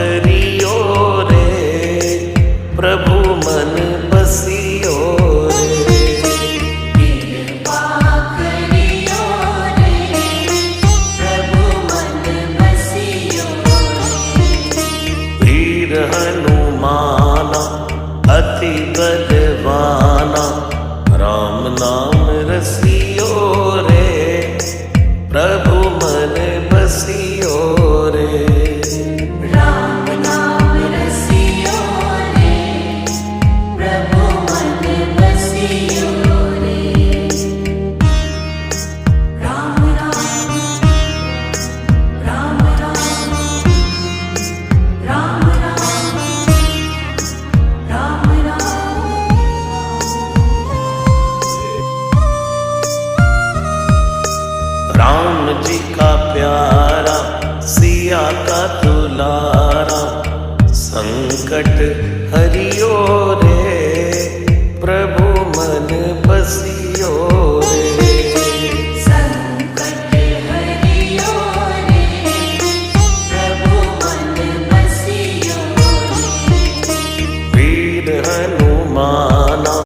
करियो रे, प्रभु मन बसियो रे। कृपा करियो रे, प्रभु मन बसियो रे। वीर हनुमाना अति बलवाना, राम नाम रसियो रे, प्रभु मन बसियो रे। राम नाम रसियो रे, प्रभु मन बसियो रे। राम राम राम राम, राम राम राम राम। राम जी का प्यारा, सिया का दुलारा, संकट हरियो रे, प्रभु